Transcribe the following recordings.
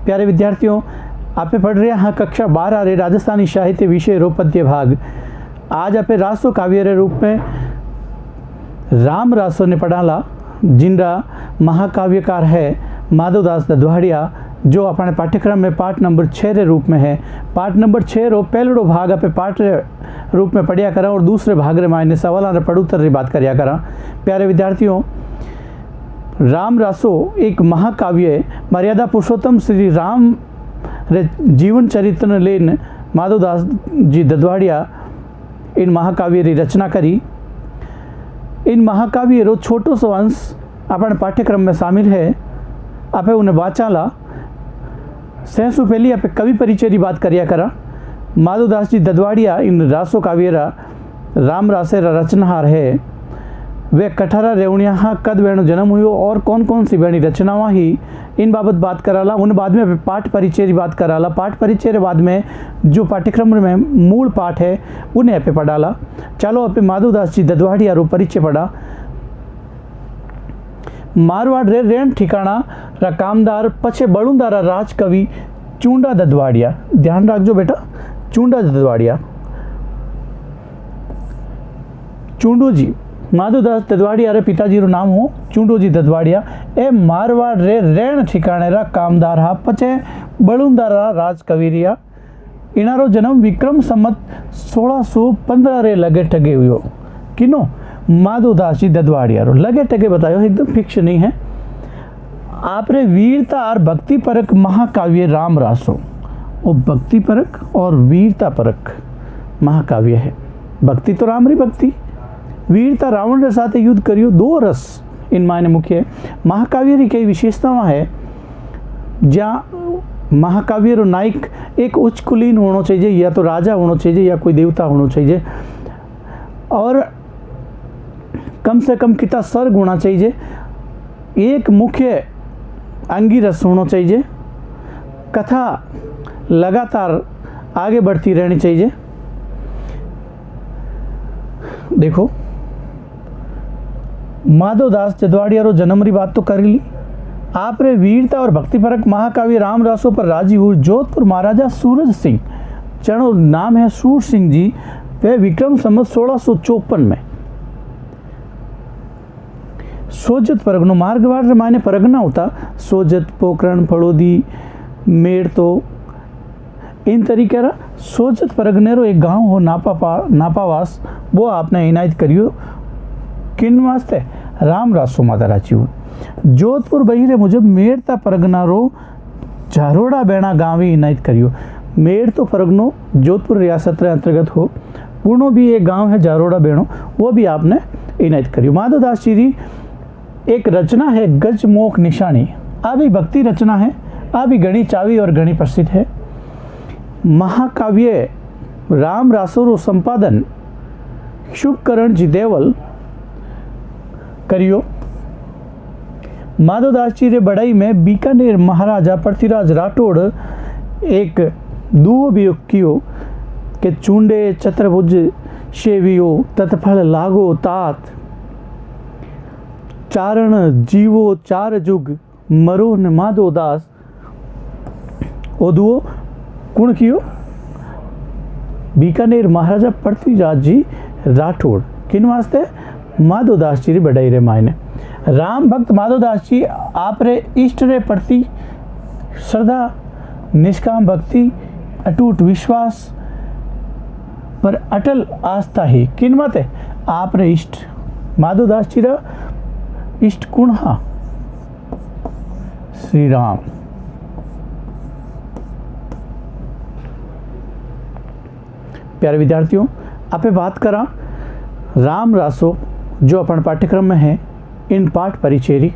प्यारे विद्यार्थियों, आप पढ़ रहे हैं कक्षा 12 रे राजस्थानी साहित्य विषय रो पद्य भाग। आज आप रासो काव्य रे रूप में राम रासो ने पढ़ाला, जिनका महाकाव्यकार है माधवदास ददवाड़िया, जो अपने पाठ्यक्रम में पाठ नंबर 6 रे रूप में है। पाठ नंबर 6 रो पहलड़ो भाग आप पाठ रे रूप में पढ़िया करा और दूसरे भाग रे मायने सवाल रे पढ़ूतर री बात करिया करा। प्यारे विद्यार्थियों, राम रासो एक महाकाव्य है। मर्यादा पुरुषोत्तम श्री राम रे जीवन चरित्र ने लेन माधवदास जी ददवाड़िया इन महाकाव्य री रचना करी। इन महाकाव्य रो छोटो सो अंश अपने पाठ्यक्रम में शामिल है। आप उन्हें वाचाला सहसु पहली आप कवि परिचय की बात करिया करा। माधवदास जी ददवाड़िया इन रासो काव्य राम रासे रचनाहार है। वे कठारा रेवणिया कद वेणु जन्म हुई और कौन कौन सी वेणी रचनावा ही इन बाबत बात कराला। उन बाद में पाठ परिचय की बात कराला। पाठ परिचय के बाद में जो पाठ्यक्रम में मूल पाठ है उन्हें आप पढ़ाला। चलो आप माधवदास जी ददवाड़िया रो परिचय पढ़ा। मारवाड़ रे रेण ठिकाना रा कामदार पछे बड़ुंदा रा राजकवि चूंडा ददवाड़िया। ध्यान रखजो बेटा, चूंडा ददवाड़िया, चूंडो जी माधवदास ददवाड़िया रे पिताजी रो नाम हो चूंडो जी ददवाड़िया। ए मारवाड़ रे रेण ठिकाने रा कामदार हा पछे बड़ुंदा रा राजकविरिया। इनारो जन्म विक्रम संमत 1615 रे लगे टगे हुयो। किनो? माधवदास जी ददवाड़िया रो लगे टगे बतायो, एकदम फिक्स नहीं है। आप रे वीरता और भक्ति परक महाकाव्य राम रासो, वो भक्ति परक और वीरता परक महाकाव्य है। भक्ति तो राम री भक्ति, वीरता रावण के साथ युद्ध करियो, दो रस इन मायने मुख्य है। महाकाव्य की कई विशेषताएं है, जहाँ महाकाव्य रो नायक एक उच्च कुलीन होना चाहिए, या तो राजा होना चाहिए या कोई देवता होना चाहिए, और कम से कम कितना सर्ग होना चाहिए। एक मुख्य अंगिरस होना चाहिए। कथा लगातार आगे बढ़ती रहनी चाहिए। देखो, माधवदास ददवाड़िया रो जन्म री बात तो कर ली। आप रे वीरता और भक्तिपरक महाकाव्य राम रासो पर राजी हुए जोधपुर महाराजा सूरज सिंह, चरणों नाम है सूर सिंह जी, वे विक्रम संवत 1654 में सोजत परगनो मार्गवाड़ मायने परगना होता। सोजत, पोखरण, फड़ोदी, मेड़, तो इन तरीके रा सोजत परगने रो एक गांव हो नापावास, वो आपने इनायत करियो। किन वास्ते? राम रासो माता राची हो। जोधपुर बहीरे मुझे मेड़ता परगना रो झारोड़ा बेणा गाँव ही इनायत करियो। मेड़ तो परगनो जोधपुर रियासत रे अंतर्गत हो। पूर्णो भी एक गांव है झारोड़ा बेणो, वो भी आपने इनायत करियो। माधवदास जी री एक रचना है गजमोख निशानी, आ भी भक्ति रचना है, आ भी गणी चावी और गणी प्रसिद्ध है। महाकाव्य राम रासो रो संपादन शुभकरण जी देवल करियो। माधवदास जी रे बड़ाई में बीकानेर महाराजा पृथ्वीराज राठौड़ एक दुओ भी कियो के चूंडे चतुर्भुज शेवियो तत्फल लागो तात, चारण जीवो चार जुग मरो न माधवदास। ओ दुओ कुण कियो? बीकानेर महाराजा पृथ्वीराज जी राठौड़। किन वास्ते? माधवदास जी री बड़ाई रे मायने। राम भक्त माधवदास जी आप रे इष्ट रे प्रति श्रद्धा, निष्काम भक्ति, अटूट विश्वास पर अटल आस्था ही। किन बात है? आप रे इष्ट माधवदास जी रा इष्ट कुण हा श्री राम। प्यारे विद्यार्थियों, आप बात करा राम रासो जो अपन पाठ्यक्रम में है, इन पाठ परिचय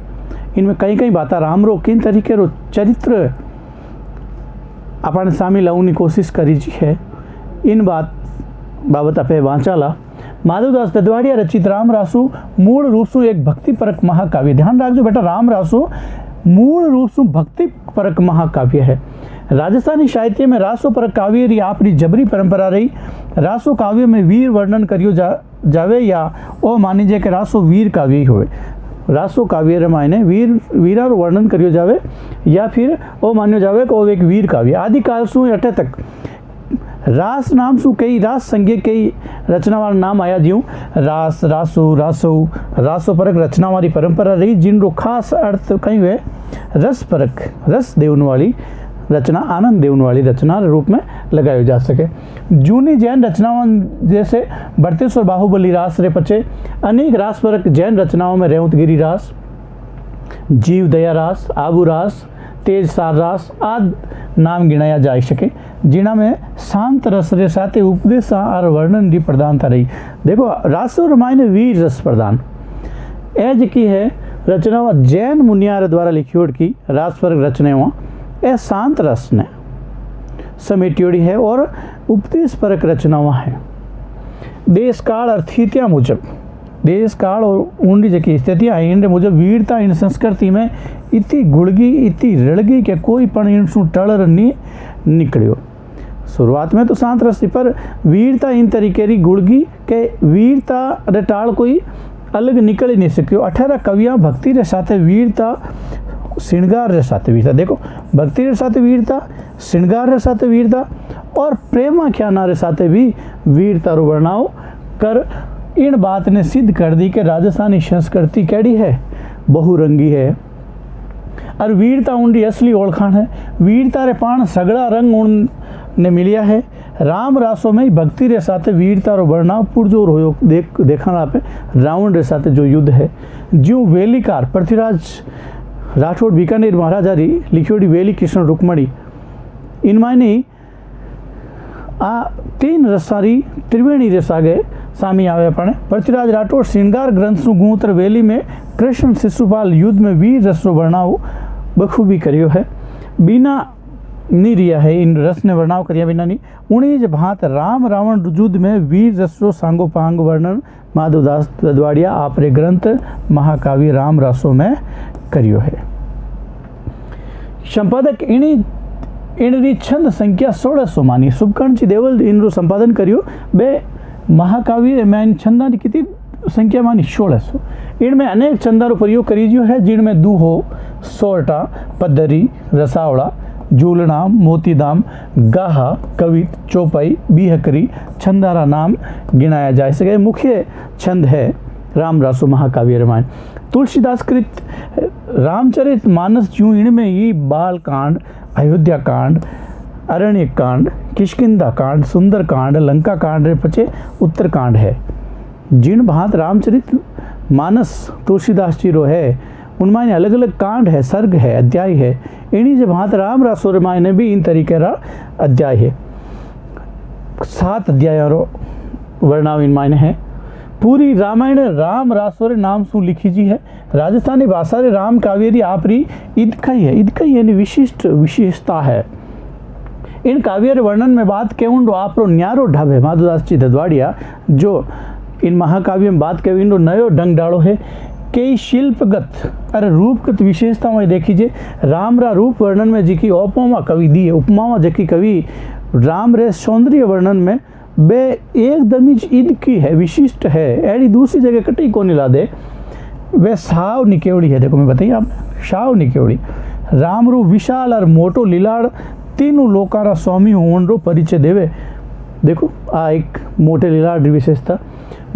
इनमें कई कई बात राम रो किन तरीके रो चरित्र अपन शामिल लाने कोशिश करी जी है। इन बाबत आप वाचाला। माधवदास ददवाड़िया रचित राम रासो मूल रूप से एक भक्ति परक महाकाव्य। ध्यान रखो बेटा, राम रासो मूल रूप से भक्ति परक महाकाव्य है। राजस्थानी साहित्य में रासो परक काव्य री आपरी जबरी परंपरा रही। रासो काव्य में वीर वर्णन करियो जावे या ओ मानी जाए कि रासो वीर काव्य ही होवे। रासो काव्य रे मायने वीरा रो वर्णन करियो जावे या फिर वो मान्यो जावे कि वो एक वीर काव्य। आदिकाल सु अठे तक रास नाम सु कई रास संज्ञा कई रचना वाला नाम आया ज्यूं रास, रासो, रासो, रासो परक रचना वाली परंपरा रही, जिन रो खास अर्थ कई हुए रस परक, रस देवन वाली रचना, आनंद देवन वाली रचना रूप में लगायो जा सके। जूनी जैन रचनाओं जैसे बर्तेश्वर बाहुबली रास रे पचे अनेक रास परक जैन रचनाओं में रेवतगिरी रास, जीव दया रास, आबू रास, तेज सार रास आदि नाम गिनाया जा सके, जिना में शांत रस रे साथे उपदेश और वर्णन की प्रधानता रही। देखो रासो रामायण वीर रस प्रदान एज की है रचनाओं जैन मुनियार द्वारा लिखियोड़ की रास परक रचनाओं ए शांत रस ने समेटियोड़ी है और उपदेश परक रचनावां है। देश काल और स्थितियाँ मुजब, देश काल और उनकी जकी स्थितियाँ हैं इन मुजब वीरता इन संस्कृति में इतनी गुड़गी इतनी रड़गी के कोई पण इनसु टलर नहीं निकलियो। शुरुआत में तो शांत रस थी पर वीरता इन तरीके री गुड़गी के वीरता रे टाल कोई अलग निकल ही नहीं सकियो। 18 कवियाँ भक्ति रे साथे वीरता श्रृंगार रे साथे वीरता, देखो भक्ति रे साथे वीरता, श्रृंगार रे साथे वीरता और प्रेमाख्याना रे साथे भी वीरता रो वर्णाओ कर इन बात ने सिद्ध कर दी कि राजस्थानी संस्कृति कैडी है, बहुरंगी है और वीरता उनकी असली ओळखाण है। वीरता रे पान सगड़ा रंग उन ने मिलिया है। राम रासों में भक्ति रे साथे वीरता रो वर्णाओ पुरजोर होयो देखा पे रावण रे साथे जो युद्ध है, ज्यों वेलीकार पृथ्वीराज राठौड़ बीकानेर महाराजारी लिखियोड़ी वेली कृष्ण रुक्मणी इन मायने आ 3 रसारी त्रिवेणी रस आगे सामी आवे पण पृथ्वीराज राठौड़ श्रृंगार ग्रंथ नु गुंतर वेली में कृष्ण शिशुपाल युद्ध में वीर रस रो वर्णाओ बखूबी करियो है। बिना नहीं रिया है इन रस ने वर्णाव करिया बिना नहीं उन्हीं ज भांत राम रावण युद्ध में वीर रस रो सांगो पांग वर्णन माधवदास ददवाड़िया आपरे ग्रंथ महाकाव्य राम रासों में करियो है। संपादक इनरी छंद संख्या 1600 मानी सुबकर्ण देवल इनरो संपादन करियो बे महाकाव्य में इन छंदा की कितनी संख्या मानी 1600। इनमें अनेक छंदारो प्रयोग करीजियो है जिनमें दूहो, सोरटा, पद्धरी, रसावड़ा, झूलना, मोतीदाम, गाहा, कवित, चौपाई, बीहकरी छंदारा नाम गिनाया जा सके। मुख्य छंद है राम रासो महाकाव्य रामायण। तुलसीदास कृत रामचरित मानस ज्यों इनमें ही बाल कांड, अयोध्या कांड, अरण्य कांड, किष्किंधा कांड, सुंदर कांड, लंका कांड रे पचे उत्तरकांड है। जिन भांत रामचरित मानस तुलसीदास जी रो है उनमें अलग अलग कांड है, सर्ग है, अध्याय है। इन्हीं जे भांत राम रासो रामायण में भी इन तरीके रा अध्याय है। 7 अध्याय रो वर्णाव इन मायने है। पूरी रामायण राम रासोरे नाम सु लिखी जी है। राजस्थानी भाषा रे राम काव्य री आपरी इदकई है, इदकई यानी विशिष्ट विशेषता है। इन काव्य रे वर्णन में बात केवुं रो आपरो न्यारो ढब है। माधवदास जी ददवाड़िया जो इन महाकाव्य में बात के इन नयो ढंग डालो है कई शिल्पगत और रूपगत विशेषताओं देखीजिए। राम रा रूप वर्णन में जी की उपमा कवि दी है, उपमावा जकी कवि राम रे सौंदर्य वर्णन में बे एकदम ही ईद की है, विशिष्ट है, एड़ी दूसरी जगह कटी को नहीं ला दे। वे साव निकेवड़ी है, देखो मैं बताइए आप, साव निकेवड़ी राम रो विशाल और मोटो लीलाड़ तीनों लोकारा स्वामी होवन रो परिचय देवे। देखो आ एक मोटे लीलाड़ विशेषता।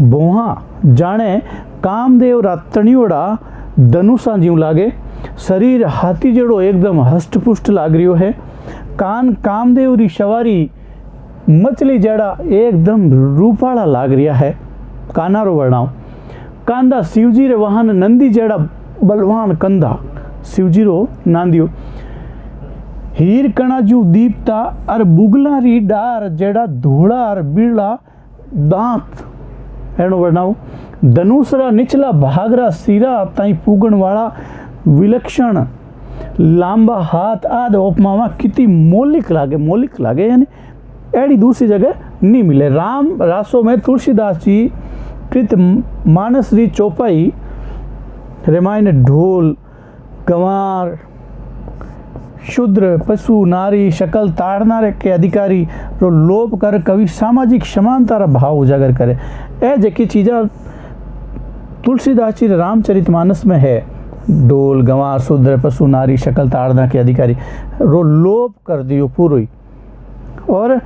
बोहा जाने कामदेव रा तणियोड़ा धनुषा जीव लागे, शरीर हाथी जेड़ो एकदम हष्टपुष्ट लाग रियो है। कान कामदेव री सवारी मछली जेड़ा एकदम रूपाला लाग रिया है। कानारो वर्णाव कांदा शिवजी रे वाहन नंदी जेड़ा बलवान कंधा शिवजी रो नांदियो। हीर कणा जू दीपता और बुगला री डार जेड़ा धोड़ा और बीड़ा दांत एनो वर्णाव। धनुषरा निचला भागरा सिरा ताई पूगण वाला विलक्षण लांबा हाथ आदि उपमावा कितनी मौलिक लागे यानी एड़ी दूसरी जगह नहीं मिले। राम रासों में तुलसीदास जी कृत मानस री चौपाई रामायण ढोल गंवार शूद्र पशु नारी शकल ताड़ना के अधिकारी रो लोप कर कवि सामाजिक समानता रा भाव उजागर करे। ए जकी चीज़ा तुलसीदास जी रामचरितमानस में है, डोल गंवार शूद्र पशु नारी शकल ताड़ना के अधिकारी रो लोप कर दियो पूरो ही, और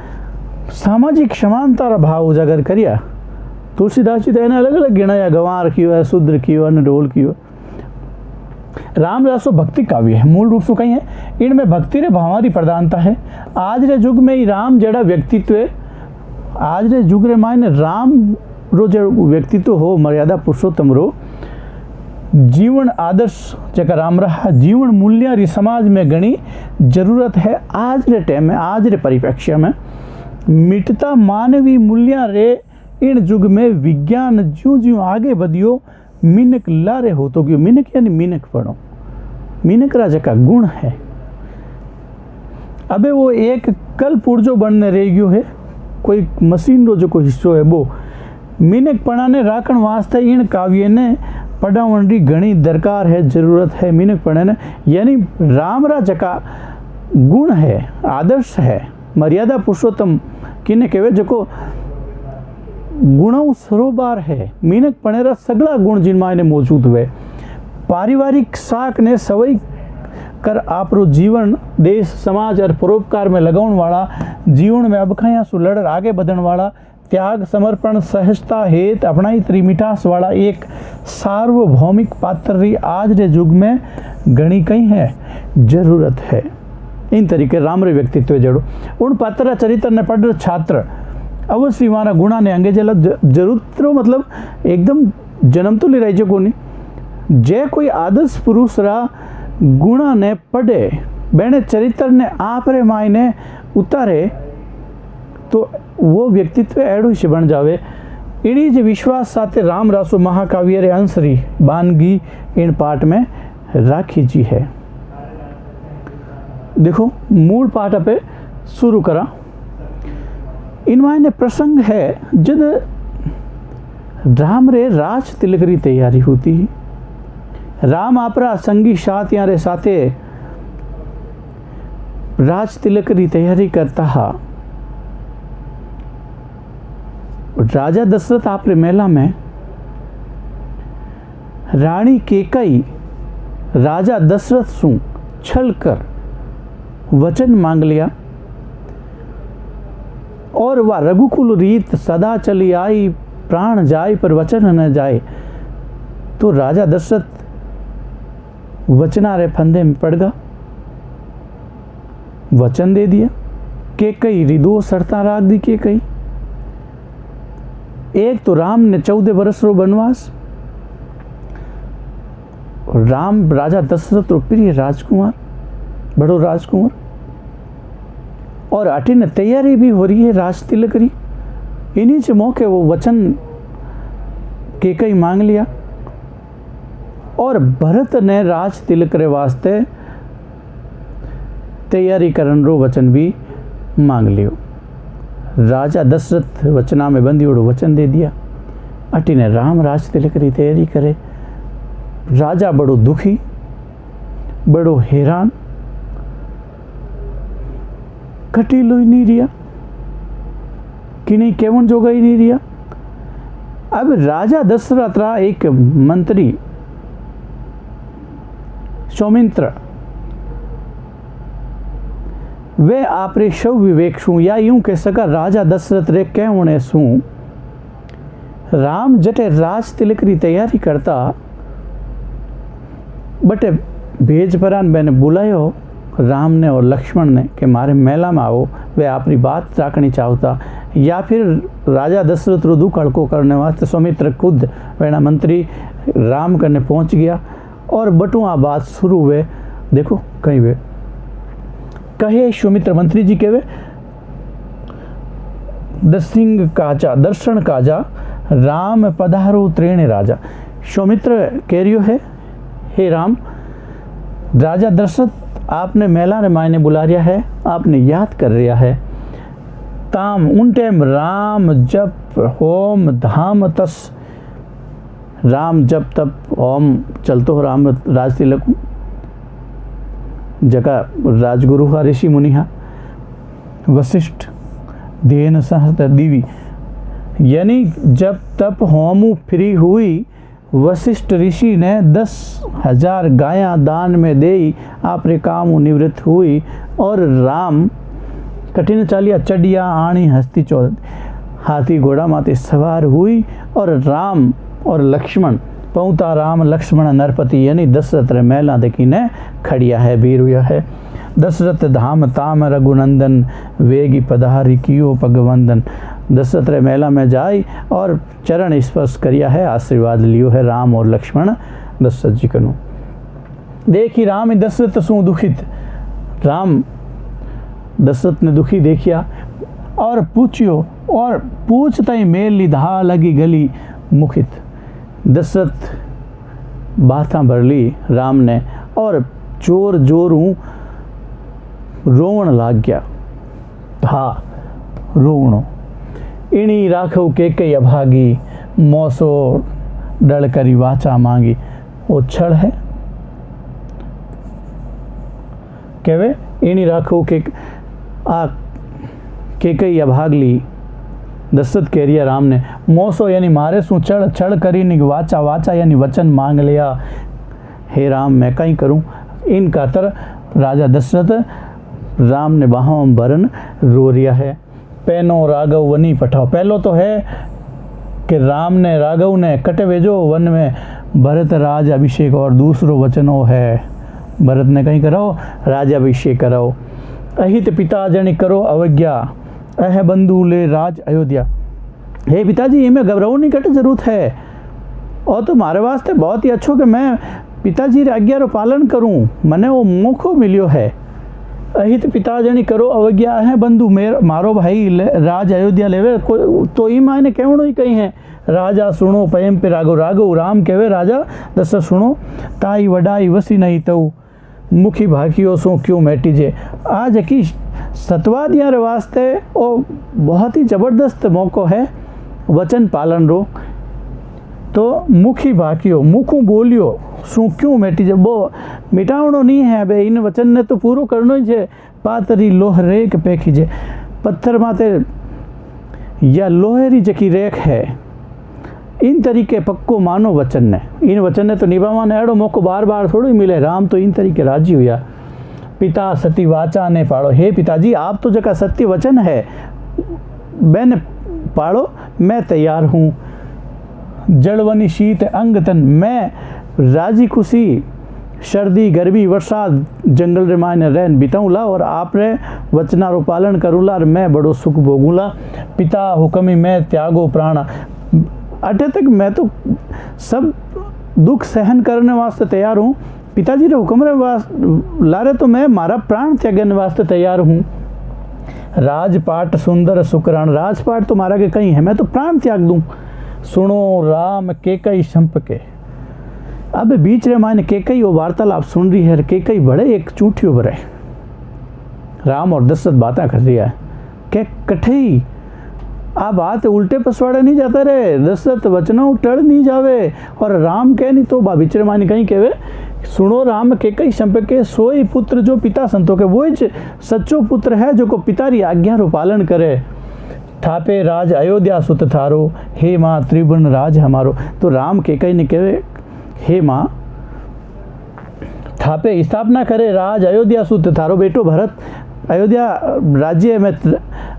सामाजिक समानता भाव उजागर करिया। तुलसीदास जी तो एने अलग अलग गिणाया, गंवार कियो है, शूद्र कियो है, डोल कियो। राम रासो भक्ति काव्य है, मूल रूप से कहीं है इनमें भक्ति रे भावारी प्रधानता है। आज रे युग में ही राम जड़ा व्यक्तित्व है, आज रे युग रे मायने राम रो जो व्यक्तित्व हो, मर्यादा पुरुषोत्तम रो जीवन आदर्श जगह राम रहा, जीवन मूल्य री समाज में घनी जरूरत है। आज रे टाइम में, आज रे परिप्रेक्ष्य में मिटता मानवीय मूल्य रे इन युग में विज्ञान ज्यों ज्यों आगे बढ़ियो, मिनक लारे हो तो क्यों, मिनक यानी मिनक पढ़ो, मिनक राजा का गुण है। अबे वो एक कल पुर्जो बनने रह गयो है, कोई मशीन रो जो कोई हिस्सो है वो मिनक पढ़ाने राखण वास्ते इन काव्य ने पढ़ावन री घनी दरकार है, जरूरत है मिनक पढ़ने। यानी राम राजा का गुण है, आदर्श है, मर्यादा पुरुषोत्तम किने कहे जो गुणों सरोबार है, मीनक पणेरा सगला गुण जिनमें इन्हें मौजूद हुए। पारिवारिक साख ने सवई कर आपरो जीवन देश समाज और परोपकार में लगाउन वाला, जीवन में अबखाया सु लड़ आगे बढ़न वाला, त्याग समर्पण सहजता हेत अपनाई त्री मिठास वाला एक सार्वभौमिक पात्र री आज रे युग में घनी कई है जरूरत है। इन तरीके राम रे व्यक्तित्व जड़ो उन पात्र चरित्र ने पढ़ छात्र अवश्य मारा गुणा ने अंगे जला जरूरत रो मतलब एकदम जन्म तो ले रही को नहीं। जे कोई आदर्श पुरुष रा गुणा ने पढ़े, बेने चरित्र ने आप रे मायने उतारे तो वो व्यक्तित्व एडो से बन जावे। इन्हीं जे विश्वास साथे राम रासो महाकाव्य रे अंशरी बानगी इन पाठ में राखी जी है। देखो मूल पाठ पे शुरू करा। इनमें प्रसंग है जब राम रे राज तिलक री तैयारी होती है। राम आपरा संगी साथियां रे साथे राज तिलक री तैयारी करता हा। राजा दशरथ आपरे मेला में रानी केकई राजा दशरथ सु छल कर वचन मांग लिया, और वह रघुकुल रीत सदा चली आई, प्राण जाए पर वचन न जाए। तो राजा दशरथ वचनारे फंदे में पड़ गया, वचन दे दिया। केकई रिदो शर्ता राख दी। केकई एक तो राम ने 14 वर्ष रो वनवास, राम राजा दशरथ रो प्रिय राजकुमार, बड़ो राजकुमार, और अटिन तैयारी भी हो रही है राज तिलक री। इन्हीं से मौके वो वचन केकई मांग लिया, और भरत ने राज तिलक रे वास्ते तैयारी करन रो वचन भी मांग लियो। राजा दशरथ वचना में बंदी ओड़ो वचन दे दिया। अटिने राम राज तिलक री तैयारी करे। राजा बड़ो दुखी, बड़ो हैरान, कटीलो ही नहीं रिया कि नहीं केवन जोगा ही नहीं रिया। अब राजा दशरथ रा एक मंत्री सौमित्र वे आपरे शव विवेक शू, या यूं कह सका राजा दशरथ रे कहने शू राम जटे राज तिलक री तैयारी करता, बटे भेज परान मैंने बुलायो राम ने और लक्ष्मण ने कि मारे मेला में आओ, वे अपनी बात राखनी चाहता। या फिर राजा दशरथ रो दुख हड़को करने वास्ते सौमित्र खुद वेना मंत्री राम करने पहुंच गया, और बटुआ बात शुरू हुए। देखो कहीं वे कहे सौमित्र मंत्री जी कहे दसिंग काजा दर्शन काजा राम पधारो त्रेण राजा। सौमित्र कह रियो है, हे राम, राजा दशरथ आपने मेला रे मायने बुला रिया है, आपने याद कर रिया है। ताम उन टाइम राम जप होम धाम तस, राम जप तप होम चलतो हो, राम राज तिलक जगह राजगुरु हा ऋषि मुनि हा वशिष्ठ देन सहस्त्र दीवी, यानी जब तप होम फ्री हुई वशिष्ठ ऋषि ने 10,000 गायां दान में देई आपरे काम निवृत्त हुई। और राम कठिन चालिया चढ़िया आणी हस्ती चौथ, हाथी घोड़ा माते सवार हुई। और राम और लक्ष्मण पहुँता राम लक्ष्मण नरपति, यानी दशरथ रे महला देखी ने खड़िया है, बीर हुआ है। दशरथ धाम ताम रघुनंदन, वेगी पधारी कियो पगवंदन। दशरथ रे महला में जाई और चरण स्पर्श करिया है, आशीर्वाद लियो है राम और लक्ष्मण दशरथ जी कनु। देखी राम दशरथ सु दुखित, राम दशरथ ने दुखी देखिया और पूछियो, और पूछ तई मेल लिधा लगी गली मुखित। दशरथ बाता भर ली राम ने और जोर जोरू रोवण लाग गया। हाँ रोवणो, इणी राखो के कई अभागी, मौसो डल करी वाचा मांगी। वो छड़ है केवे, इणी राखो के आ के कई अभागली। दशरथ कह रिया राम ने, मौसो यानी मारे सु चढ़ चढ़ करी वाचा, वाचा यानी वचन मांग लिया। हे राम मैं कहीं करूं। इनका तर राजा दशरथ राम ने बाहों भरन रो रिया है। पैनो राघव वनी पठाओ, पहलो तो है कि राम ने राघव ने कटे भेजो वन में भरत राज अभिषेक, और दूसरो वचनो है भरत ने कहीं कराओ राज अभिषेक कराओ। अहित पिता जन करो अवज्ञा, अह बंधु ले राज अयोध्या। हे पिताजी इनमें घबराओ नहीं कटे जरूरत है, और तो मारे वास्ते बहुत ही अच्छो कि मैं पिताजी रे आज्ञा रो पालन करूं, मने वो मौको मिलियो है। अहित पिता जनी करो अवज्ञा, है बंधु मारो भाई राज अयोध्या लेवे। तो ई मायने कहणो ही कहीं है, राजा सुनो प्रेम पे राघव, राघव राम कहवे राजा दशरथ सुनो, ताई वडाई वसी नहीं तऊ, मुखी भाकियो सो क्यों मैटी जे। आज की सतवादियाँ रे वास्ते ओ बहुत ही ज़बरदस्त मौको है वचन पालन रो। तो मुखी भाकियो, मुखू बोलियो शू क्यों मैटी जे, वो मिटावणो नहीं है। बे इन वचन ने तो पूरो करनो ही है। पातरी लोह रेख पेखी जे, पत्थर माते या लोहेरी जकी रेख है, इन तरीके पक्को मानो वचन ने। इन वचन ने तो निभावा ने अड़ो मौको बार बार थोड़ी मिले। राम तो इन तरीके राजी हुआ। पिता सती वाचा ने पाड़ो, हे पिताजी आप तो जका सत्य वचन है मैंने पाड़ो, मैं तैयार हूँ। जड़वनी शीत अंग तन, मैं राजी खुशी सर्दी गर्मी बरसात जंगल रे मायने रहन बिताऊला, और आप रे वचना रो पालन करूला और मैं बड़ो सुख भोगूला। पिता हुक्मी मैं त्यागो प्राण, अटे तक मैं तो सब दुख सहन करने वास्ते तैयार हूँ। पिताजी रे हुक्म रे लारे तो मैं मारा प्राण त्यागने वास्ते तैयार हूँ। राजपाट सुंदर सुकरान, राजपाट तो मारा के कहीं है, मैं तो प्राण त्याग दूँ। सुनो राम के कई संप के, अब बीच रे मायने के कई वो वार्तालाप सुन रही है। के कई बड़े एक चूठियो भरे, राम और दशरथ बातें कर रही है के कठई आ बात उल्टे पसवाड़े नहीं जाता रे, दशरथ वचनों टल नहीं जावे। और राम कह नहीं तो बीच रे मायने कहीं कहवे, सुनो राम के कई संप के, सोई पुत्र जो पिता संतो के, वो सच्चो पुत्र है जो को पिता री आज्ञा रो पालन करे। थापे राज अयोध्या सुत थारो, हे माँ त्रिभुवन राज हमारो। तो राम के कई ने कहे, हे माँ थापे स्थापना करे राज अयोध्या सुत थारो, बेटो भरत अयोध्या राज्य में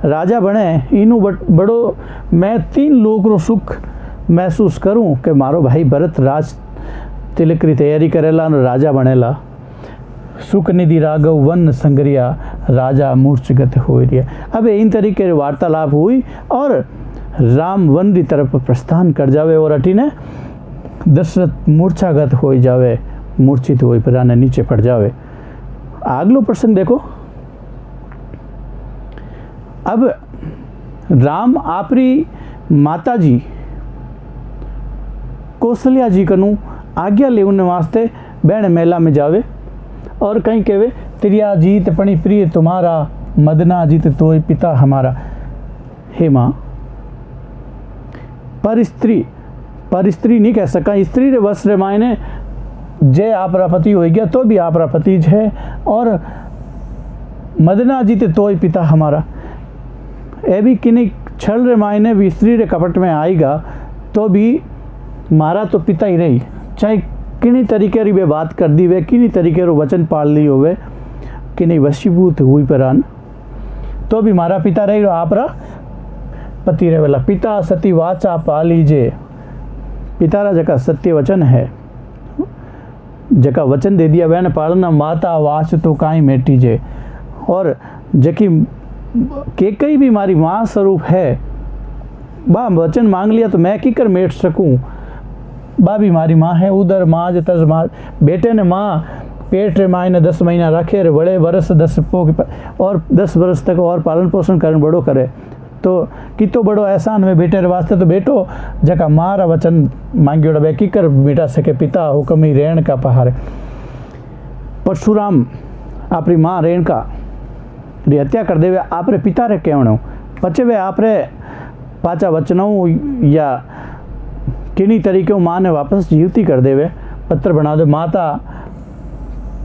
राजा बने। इनू बड़ो मैं 3 लोक रो सुख महसूस करूं कि मारो भाई भरत राज तिलक री तैयारी करेला और राजा बनेला। सुख निधि राघव वन संगरिया, राजा मूर्छगत हो रिया। अब इन तरीके वार्तालाप हुई और राम वन की तरफ प्रस्थान कर जावे, और अटी ने दशरथ मूर्छागत हो जावे, मूर्छित हो पराने नीचे पड़ जावे। अगलो प्रसंग देखो। अब राम आपरी माता जी कौशल्या जी कनु आज्ञा लेने वास्ते बैण मेला में जावे, और कहीं कहवे त्रिया जीत पणी प्रिय तुम्हारा, मदना जीत तोय पिता हमारा। हे माँ पर स्त्री नहीं कह सका, स्त्री रे वश रे मायने जय आपरा पति हो गया तो भी आपरा पति है, और मदना जीत तोय पिता हमारा। ए भी किन्हीं छल रे मायने भी स्त्री रे कपट में आएगा तो भी मारा तो पिता ही नहीं, चाहे किन्हीं तरीके री वे बात कर दी वे, किन्हीं तरीके रो वचन पाल ली होवे कि नहीं वशीभूत हुई परान, तो भी मारा पिता रही आप रा पति रहे वाला। पिता सती वाचा पा लीजिए, पिता रा जका सत्य वचन है, जका वचन दे दिया वह पालना। माता वाच तो काई मेटी जे, और जकी केकई भी मारी माँ स्वरूप है, बा वचन मांग लिया तो मैं की कर मेट सकूं, बा भी मारी माँ है। उधर माँ तज माँ, बेटे ने माँ पेट रे माँ ने 10 महीना रखे रे, बड़े बरस 10 और 10 बरस तक और पालन पोषण करन बड़ो करे, तो कितो बड़ो एहसान में बेटे रे वास्ते। तो बेटो जका मारा वचन मांगियोड़ा वे की कर मिटा सके, पिता हुक्म ही रेण का पहारे। परशुराम आपरी माँ रेणका री हत्या कर देवे आपरे पिता रे कहणो, पचे वे आपरे पाचा वचनों या किन्हीं तरीके माँ ने वापस जीवती कर देवे, पत्र बना दे। माता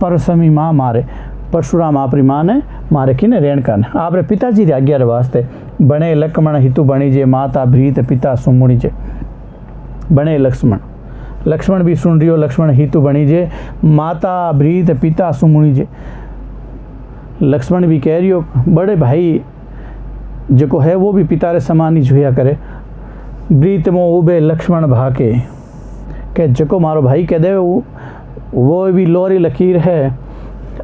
परसमी माँ मारे, परशुराम आपरी माँ ने मारे किने रेणका ने। आपरे पिताजी री आज्ञा रे वास्ते बने लक्ष्मण हितु बनी जे, माता भ्रीत पिता सुमुणी जे। बने लक्ष्मण, लक्ष्मण भी सुन रियो, लक्ष्मण हितु बनी जे, माता भ्रीत पिता सुमुणी जे। लक्ष्मण भी कह रियो बड़े भाई जो है वो भी पिता रे समान ही जुया करे। ब्रीत मो उबे लक्ष्मण भाके, के जको मारो भाई कह दे वो भी लोरी लकीर है।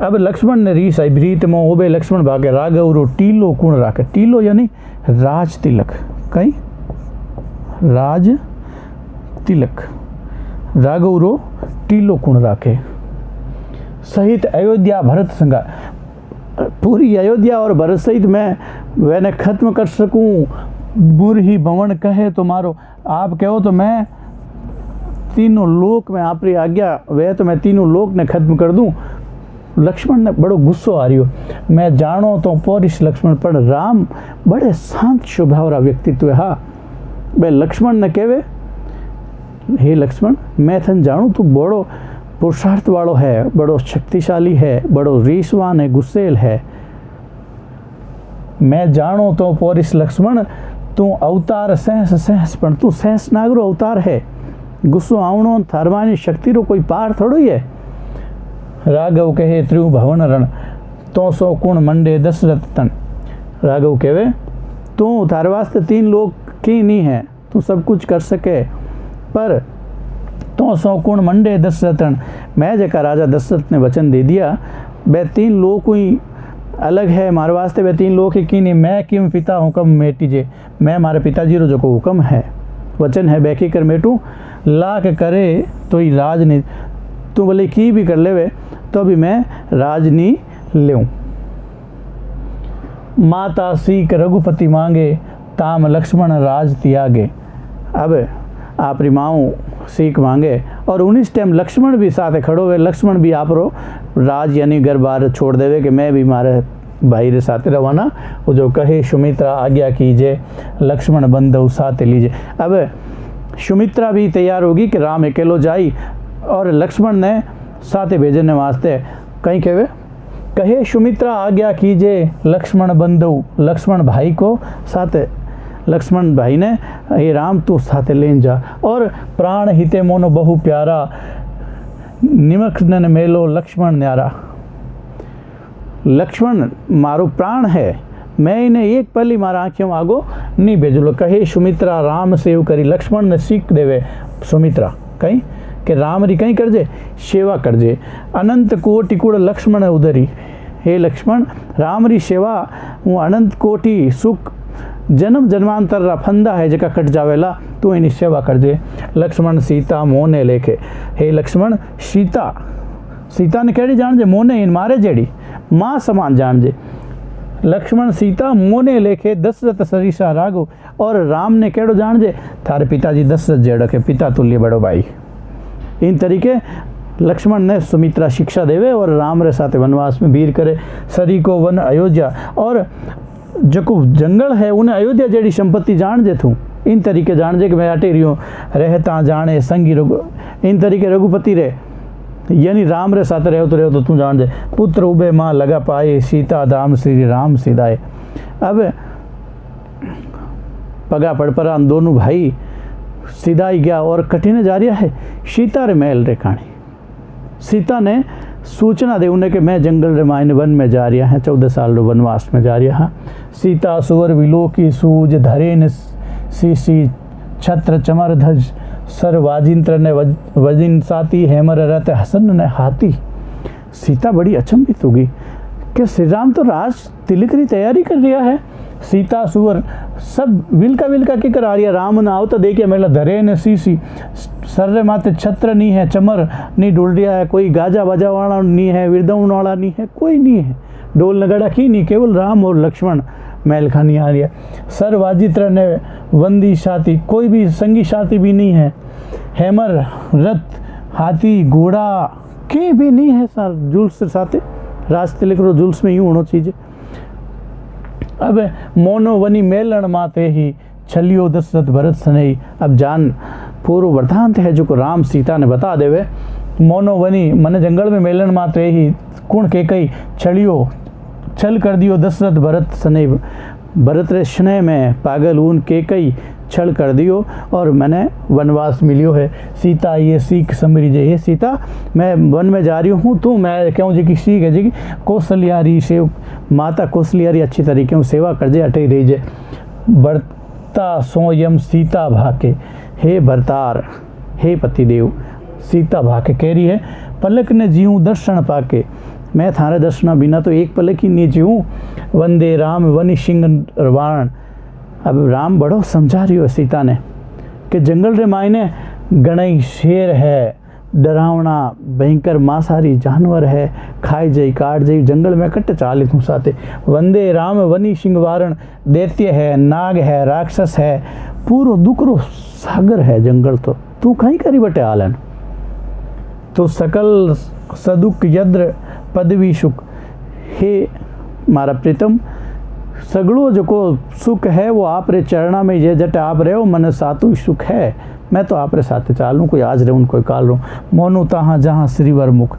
अब लक्ष्मण ने रीस आई, ब्रीत मो उबे लक्ष्मण भाके, राघव रो टीलो कुण राखे। टीलो यानी राज तिलक, कई राज तिलक, राघव रो टीलो कुण राखे। सहित अयोध्या भरत संगा, पूरी अयोध्या और भरत सहित मैं वैने खत्म कर सकूं। बुरही भवन कहे तो मारो, आप कहो तो मैं तीनों लोक में आपरी आज्ञा वह तो मैं तीनों लोक ने खत्म कर दूं। लक्ष्मण ने बड़ो गुस्सो आ रियो, मैं जानो तो पौरिश लक्ष्मण, पर राम बड़े शांत स्वभाव रा व्यक्तित्व है। हाँ बे लक्ष्मण ने कहवे, हे लक्ष्मण मैं थन जाणू तू बड़ो पुरुषार्थ वालों है, बड़ो शक्तिशाली है, बड़ो रीसवान है, गुस्सेल है। मैं जानो तो पौरिश लक्ष्मण तू अवतार सहस सहस, पण तू सहस नागरो अवतार है। गुस्सो आवणो थारवानी शक्ति रो कोई पार थोड़ो ही है। राघव कहे त्रिभुवन रण, तो सो कुण मंडे दशरथ तन। राघव कहे तू थारे वास्ते 3 लोग की नहीं है, तू सब कुछ कर सके, पर तो सौ कुण मंडे दशरथन, मैं जका राजा दशरथ ने वचन दे दिया वे 3 लोग कोई अलग है मारे वास्ते, वे 3 लोग की नहीं। मैं किम पिता हुक्म मेटी जे, मैं मारे पिताजी रो जो को हुक्म है वचन है बैकी कर मेटू, लाख करे तो ही राज नहीं, तू भले की भी कर लेवे तो भी मैं राज नहीं लेऊं। माता सीख रघुपति मांगे, ताम लक्ष्मण राज त्यागे। अब आपरी माओ सीख मांगे और 19 टाइम लक्ष्मण भी साथ खड़ो हुए। लक्ष्मण भी आप रो राज यानी घर बार छोड़ देवे कि मैं भी मारे भाई रे साथ रवाना। वो जो कहे सुमित्रा आज्ञा कीजिए, लक्ष्मण बंधु साथ लीजिए। अब सुमित्रा भी तैयार होगी कि राम अकेलो जाई और लक्ष्मण ने साथ भेजने वास्ते कहीं कहे सुमित्रा आज्ञा कीजिए, लक्ष्मण बंधु, लक्ष्मण भाई को साथ, लक्ष्मण भाई ने ये राम तू साथे ले जा। और प्राण हिते मोनो बहु प्यारा, निमक न मेलो लक्ष्मण न्यारा। लक्ष्मण मारो प्राण है, मैं इन्हें एक पल ही मारा आँखियों आगो नहीं भेजलो। कहे सुमित्रा राम सेव करी, लक्ष्मण ने सीख देवे सुमित्रा कहीं कि राम री कहीं करजे सेवा करजे। अनंत कोटि कुड़ लक्ष्मण उदरी, हे लक्ष्मण राम री सेवा हूँ अनंत कोटि सुख जन्म जन्मांतर रा फंदा है जका कट जावेला, तू इनी सेवा करजे। लक्ष्मण सीता मोने लेखे, हे लक्ष्मण सीता, सीता ने कड़ी जान जे मोने इन मारे जेड़ी माँ समान जान जे। लक्ष्मण सीता मोने लेखे दशरथ सरीसा राघव, और राम ने केड़ो जान जे थारे पिताजी दशरथ जेड़ो के पिता तुल्य बड़ो भाई। इन तरीके लक्ष्मण ने सुमित्रा शिक्षा देवे और राम रे साथ वनवास में वीर करे। सरी को वन अयोध्या, और जो जंगल है उन्हें अयोध्या जेड़ी संपत्ति जान जे थू। इन तरीके जान जे कि मैं अटे रियो रहता जाने संगी रघु, इन तरीके रघुपति रे यानी राम रे साथ रहो तो तू जान जे। पुत्र उबे माँ लगा पाए, सीता धाम श्री राम सीधाए। अब पगा पड़ पर दोनों भाई सीधा ही गया और कठिन जा रहा है सीता रे महल रे कहानी। सीता ने सूचना दे उन्हें कि मैं जंगल रे मायने वन में जा रहा है, 14 साल रो वनवास में जा रहा है। सीता सुवर विलो की सूज धरे न सी छत्र चमर ध्वज सर वाजिंत्र ने वजिन साती हेमर रथ हसन ने हाथी। सीता बड़ी अचंभित होगी कि श्री राम तो राज तिलक की तैयारी कर रहा है। सीता सुवर सब विलका की करा रही है। राम ना आओ तो देखिए मेला धरे ने सी सर माथे छत्र नहीं है, चमर नहीं डोल रहा है, कोई गाजा बजा वाला नहीं है, वृंदावन वाला नहीं है, कोई नहीं है, डोल नगड़ा की नहीं, केवल राम और लक्ष्मण महल खानी आ रही है। सर वाजित्र ने वंदी साथी, कोई भी संगी साथी भी नहीं है, हेमर रथ हाथी घोड़ा के भी नहीं है सर जुल्स साथे। राज तिलक रो जुल्स में यूं होना चाहिए। अब मोनो वनी मेलन माते ही छलियो दशरथ भरत सनई। अब जान पूर्व वृत्तांत है जो को राम सीता ने बता देवे। मोनो वनी मन जंगल में मेलन माते ही कुण के कई छलियो छल कर दियो दशरथ भरत सनई। भरत रे स्नेह में पागल ऊन के कई छल कर दियो और मैंने वनवास मिलियो है। सीता ये सीख समझ जे, सीता मैं वन में जा रही हूँ, तू मैं कहूँ जी की सीख है जी कौशल्यारी से माता कौशल्यारी अच्छी तरीके से सेवा कर जे अटे रही जे। भरता सोयम सीता भाके, हे भरतार हे पतिदेव सीता भाके कह रही है पलक ने जीऊँ दर्शन पाके, मैं थारे दर्शना बिना तो एक पलक ही नहीं जीऊँ। वंदे राम वनि सिंह रावण। अब राम बड़ो समझा रही हो सीता ने कि जंगल रे मायने गणई शेर है, डरावना भयंकर मांसाहारी जानवर है, खाई जाई काट जाई, जंगल में कट चाले तू साथे। वंदे राम वनी सिंह वारण, दैत्य है, नाग है, राक्षस है, पूरो दुकरो सागर है जंगल। तो तू कहीं करी बटे आलन तो सकल सदुक यद्र पदवी सुख। हे मारा प्रीतम सगड़ो जो को सुख है वो आप रे चरणा में ये जट आप रहे हो मन सातु सुख है। मैं तो आप रे साथ चालूँ, कोई आज रहूँ कोई काल रहूँ। मोनू तहाँ जहाँ श्रीवर मुख,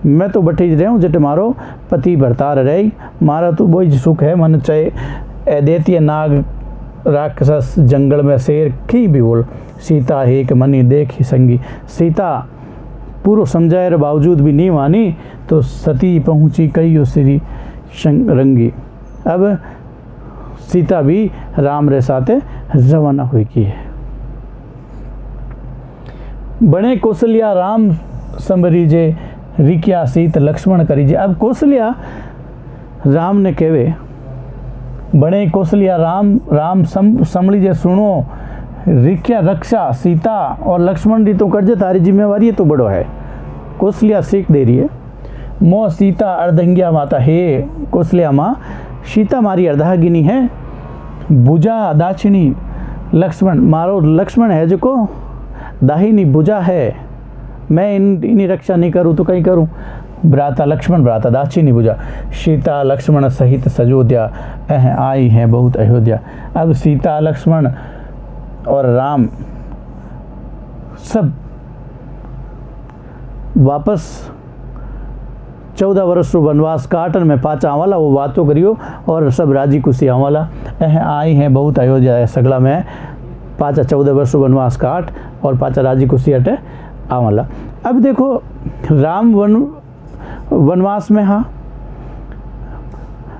मैं तो बठी रहे हूँ जट मारो पति भरतार रही। मारा तो वही सुख है मन चाहे दैत्य नाग राक्षस जंगल में शेर की भी बोल। सीता एक मनी देख ही संगी। सीता पूरा समझाए रे बावजूद भी नहीं मानी तो सती पहुँची कई श्री रंगी। अब सीता भी राम रे साथे रवाना हुई की है। बने कौशल्या राम संबरीजे, रिक्या सीत लक्ष्मण करीजे। अब कौशल्या राम ने कहवे बने कौशल्या राम संभलीजे सुनो, रिक्या रक्षा सीता और लक्ष्मण जी तो करजे, तारी जिम्मेवारी है तो बड़ो है। कौशल्या सीख दे रही है। मो सीता अर्धंग्या माता, हे कौशल्या माँ सीता मारी अर्धागिनी है। भुजा दाक्षिणी लक्ष्मण, मारो लक्ष्मण है जो को दाहिनी भुजा है, मैं इनकी रक्षा नहीं करूँ तो कहीं करूँ। भ्राता लक्ष्मण भ्राता दाक्षिणी भुजा। सीता लक्ष्मण सहित सजोध्या, आई हैं बहुत अयोध्या। अब सीता लक्ष्मण और राम सब वापस 14 वर्ष रो वनवास काटन में पाचा आवाला वो बातों करियो और सब राजी खुशी आवाला। आई हैं बहुत अयोध्या है सगला में पाचा 14 वर्ष वनवास काट और पाचा राजी खुशी हटे आवाला। अब देखो राम वनवास में, हाँ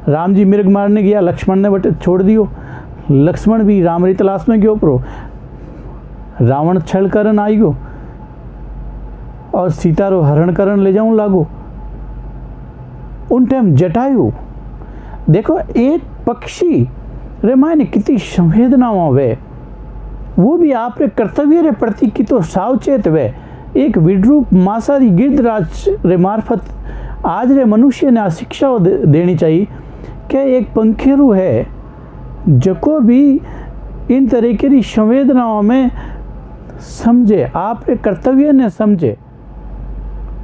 राम जी मिर्ग मारने गया, लक्ष्मण ने बटे छोड़ दियो। लक्ष्मण भी राम री तलाश में गयो प्रो, रावण छल करन आई गो और सीता रो हरण करन ले जाऊं लागो। उन टाइम जटायु देखो एक पक्षी रे मायने कितनी संवेदनाओं वे, वो भी आप रे कर्तव्य रे प्रति की तो सावचेत वे। एक विद्रूप मांसाहारी गिरधराज रे मार्फत आज रे मनुष्य ने शिक्षा देनी चाहिए कि एक पंखेरु है जको भी इन तरीके की संवेदनाओं में समझे, आप रे कर्तव्य ने समझे,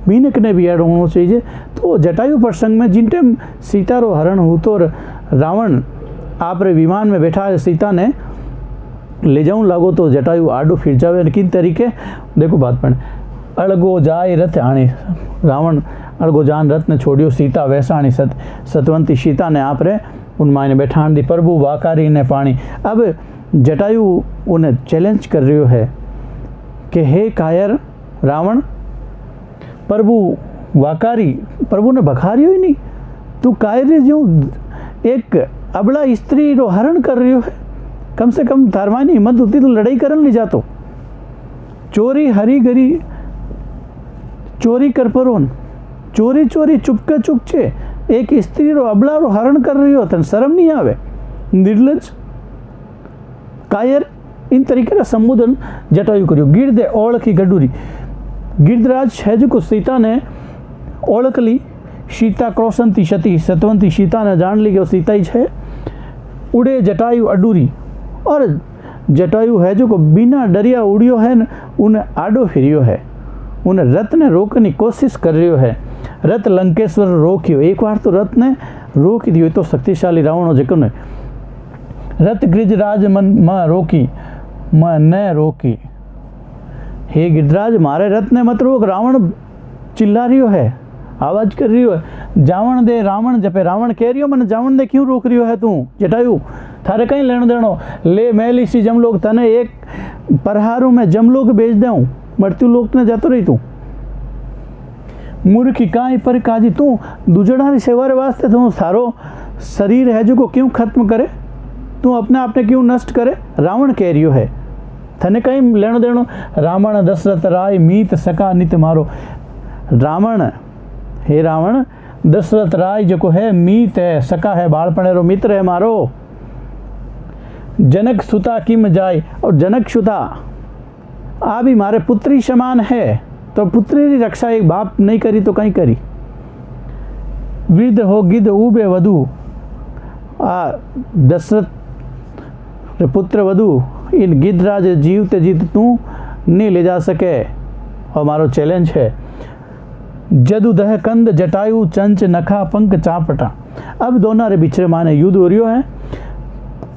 मीनक ने भी ऐड होना चाहिए। तो जटायु प्रसंग में जिन टाइम सीता रो हरण हो तो रावण आप रे विमान में बैठा सीता ने ले जाऊं लागो तो जटायु आडो फिर जावे। किन तरीके देखो बात पर अड़गो जाए रथ आने, रावण अड़गो जान रथ ने छोड़ियो, सीता वैसाणी सतवंती सीता ने आप रे उन मायने बैठान दी, प्रभु वाकारी ने पानी। अब जटायु उन्हें चैलेंज कर रही है कि हे कायर रावण, प्रभु वाकारी, प्रभु ने बखारियो ही नहीं, तू कायर जो एक अबला स्त्री रो हरण कर रही है, कम से कम तारमानी हिम्मत होती तो लड़ाई करन ले जातो। चोरी हरी गरी चोरी कर परोन, चोरी चोरी चुपके चुपचे एक स्त्री रो अबला रो हरण कर रही हो, तन शर्म नहीं आवे, निर्लज, कायर, इन तरीके का संबोधन जटायु करियो। गिरदे ओळखी गडूरी, गिरदराज है जो सीता ने ओळख ली, सीता क्रोसंती सती सतवंती सीता ने जान ली कि वो सीता ही है। उड़े जटायु अडूरी, और जटायु है जो को बिना डरिया उड़ियो है न, उन्हें आडो फिरियो है, उन्हें रथ ने रोकने कोशिश कर रही है। रथ लंकेश्वर रोक्यो, एक बार तो रथ ने रोक दियो, तो शक्तिशाली रावण जेको ने रथ गिरिजराज मन मां रोकी मां न रोकी। हे गिरिजराज, मारे रथ ने मत रोक, रावण चिल्ला रियो है, आवाज कर रही है, जावण दे रावण जपे। रावण कह रही हो मैंने जावण दे क्यों रोक रही है तू जटायु, थारे कहीं लेन देनो, ले मैली सी जमलोक, तने एक प्रहारों में जमलोक भेज दूं, मृत्यु लोक ने जातो रही तू। मूर्खी काई पर काजी, तू दुजड़ा सेवारे वास्ते तू थारो शरीर है जो को क्यों खत्म करे, तू अपने आप ने क्यों नष्ट करे। रावण कह रही है, थने कहीं लेनो देनो। रावण दशरथ राय मीत सका नित मारो। रावण, हे रावण, दशरथ राय जो को है मीत है, सका है, बालपणे रो मित्र है मारो। जनक सुता किम जाय, और जनक सुता आ भी मारे पुत्री समान है, तो पुत्री की रक्षा एक बाप नहीं करी तो कहीं करी। वृद्ध हो गिद्ध उबे वधु, आ दशरथ पुत्र वधु, इन गिद्धराज जीवते जीत तू नहीं ले जा सके, और हमारो चैलेंज है। जदु दह कंद जटायु चंच नखा पंख चापटा। अब दोनों रे बिछरे माने युद्ध हो रियो है,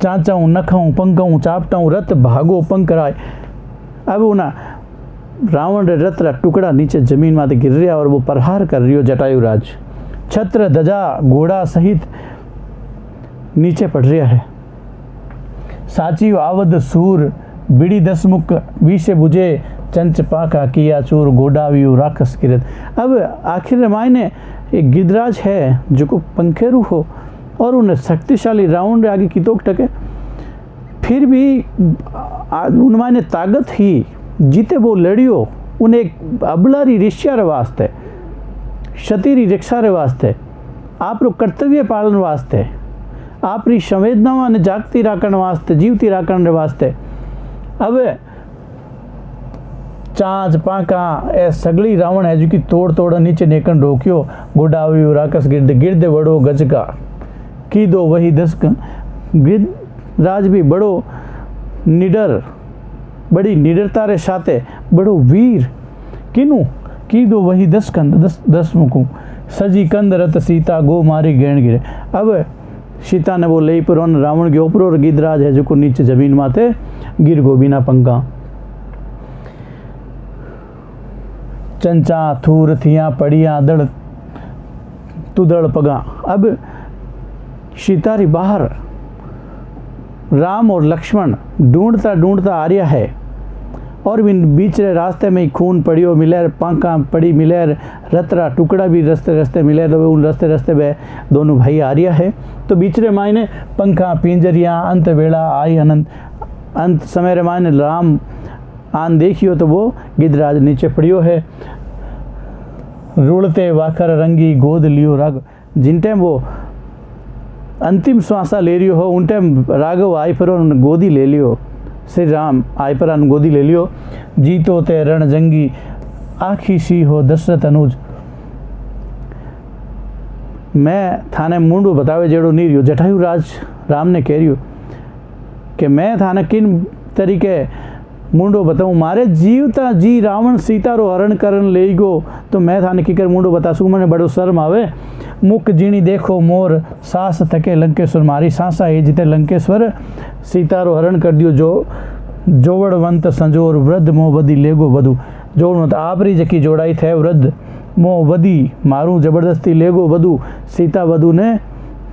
चाचाऊं नखाऊं पंखाऊं चापटाऊं, रथ भागो पंख राय। अब उना रावण रे रथ रा टुकड़ा नीचे जमीन माथे गिर रहा, और वो प्रहार कर रियो जटायु राज। छत्र ध्वजा घोड़ा सहित नीचे पड़ रहा है। साची आवद सूर बीड़ी दसमुख विषे बुझे, चंच पाका किया चूर गोडाव्यू राक्षस किरत। अब आखिर मायने एक गिद्धराज है जो को पंखेरु हो, और उन्हें शक्तिशाली रावण रे आगे कितोक टके, फिर भी उन मायने ताकत ही जीते वो लड़ियो, उन्हें एक अबलारी रिश्या रे वास्ते, क्षति रक्षा रे वास्ते, आप रो कर्तव्य पालन वास्ते, आप री संवेदनाओं ने जागती राखण वास्ते, जीवती राखण रे वास्ते। अब चांच पाका ए सगली रावण है जो कि तोड़ तोड़ नीचे नेकन रोक्यो। गोडाव्यू राकस गिरद गिरद बड़ो गजका की दो वही दस्क। गिद्धराज भी बड़ो निडर, बड़ी निडरता रे साथे बड़ो वीर, किनु की दो वही दस मुकू सजी कंद रत सीता गो मारी गैण गिरे। अब सीता ने वो ले पर रावण के ऊपर, और गिद्धराज है जो को नीचे जमीन माथे गिर गो बिना पंखा। चंचा थूर थिया पड़िया दड़ तुदड़ पगा। अब सीतारी बाहर राम और लक्ष्मण ढूंढता ढूंढता आ रहा है, और बीच रे रास्ते में खून पड़ियो मिले, पंखा पड़ी मिले, रतरा टुकड़ा भी रास्ते रास्ते मिले, तो उन रास्ते रास्ते में दोनों भाई आ रहा है। तो बीच रे मायने पंखा पिंजरिया अंत वेला आई अनंत, अंत समय रे मायने राम आन देखियो तो वो गिद्धराज नीचे पड़ियो है। रुड़ते वाखर रंगी गोद लियो राग। जिन टाइम वो अंतिम श्वासा ले रियो हो, उन टाइम राघव आई पर गोदी ले लियो, श्री राम आई पर गोदी ले लियो। जीतो ते रण जंगी आखी सी हो दशरथ अनुज। मैं थाने मुंडू बतावे जेड़ो नहीं रियो। जटायु राज राम ने कह रियो कि मैं थाने किन तरीके मुंडो बताऊँ, मारे जीवता जी रावण सीता रो हरण करन ले गो, तो मैं थाने की कर मुंडो बतासू, मैंने बड़ो शर्म आवे। मुख जीणी देखो मोर सास थके लंकेश्वर, मारी सांसा ये जिते लंकेश्वर सीता रो हरण कर दियो। जो जोवड़वंत संजोर वृद्ध मोह वधी लेगो वधु। जोवड़वंत आपरी जकी जोड़ाई थे, वृद्ध मोह वधी मारू जबरदस्ती लेगो वधु। सीता वधु ने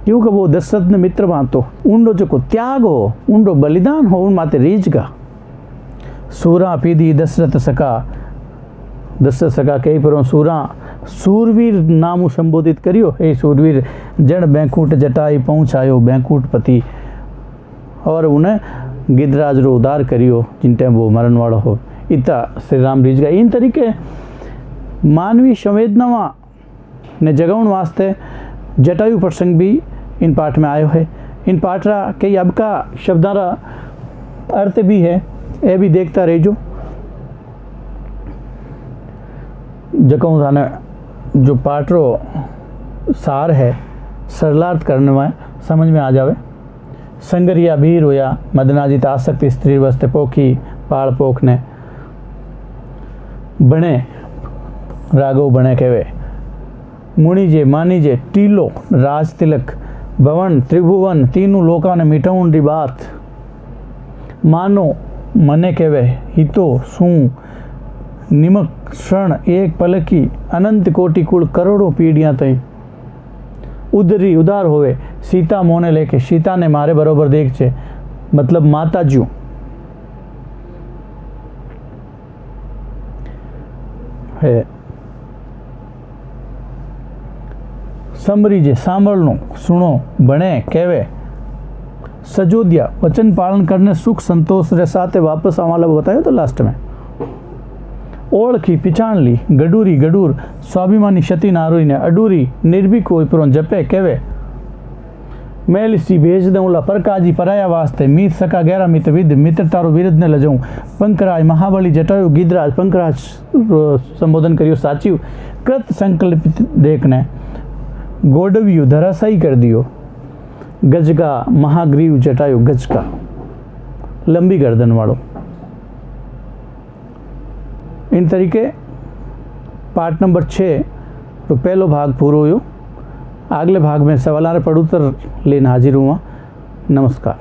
क्योंकि वो दशरथ ने मित्र मानतो उनरो जो त्याग हो उनरो बलिदान हो उन माते रीझगा सूरा पीधी दशरथ सका कई पर सूरा सूरवीर नामु संबोधित करियो। हे सूरवीर जड़ बैंकुट जटाई पहुँचायो बैंकुट पति और उन्हें गिद्धराज रो उद्धार करियो जिन टाइम वो मरण वाला हो। इतना श्री राम रीझगा। इन तरीके मानवीय संवेदना ने जगाउण वास्ते जटायु प्रसंग भी इन पाठ में आयो है। इन पाठ रा कई अब का शब्दारा अर्थ भी है, ये भी देखता रहो। जकऊँ थाने जो पाठ रो सार है सरलार्थ करने में समझ में आ जावे। संगरिया भीर होया मदनाजित आसक्ति स्त्री वस्ते पोखी पाड़ पोख ने बने राघव बने कहवे मुणिजे मानीजे टीलो राज तिलक भवन त्रिभुवन तीनों लोका ने मीठाउन री बात मानो मने कहवे हितो सू निमक क्षण एक पलकी अनंत कोटि कुल करोड़ों पीढ़ियां तई उदरी उदार होवे सीता मोने लेके सीता ने मारे बरोबर देख छे मतलब माता ज्यू है समरीजे सांभळनो सुनो बने कहवे सजोदिया वचन पालन करने सुख संतोष रे साथे वापस आवाला बतायो तो लास्ट में ओळखी पिछाण ली गडूरी गडूर स्वाभिमानी क्षति नारोई ने अडूरी निर्भीक कोई पर जपे कहवे मैलिसी भेज दऊला परकाजी पराया वास्ते मीत सका गहरा मित विद मित्र तारो विरुद्ध ने लजऊं पंकराज महाबली जटायु गिद्धराज पंकराज संबोधन करियो साचिव कृत संकल्पित देखने गोडवियु धराशायी कर दियो गजका महाग्रीव जटायु गजका लंबी गर्दन वालों। इन तरीके पार्ट नंबर 6 तो पहलो भाग पूरो हो। अगले भाग में सवाल पढ़ू तर लेने हाजिर हुआ। नमस्कार।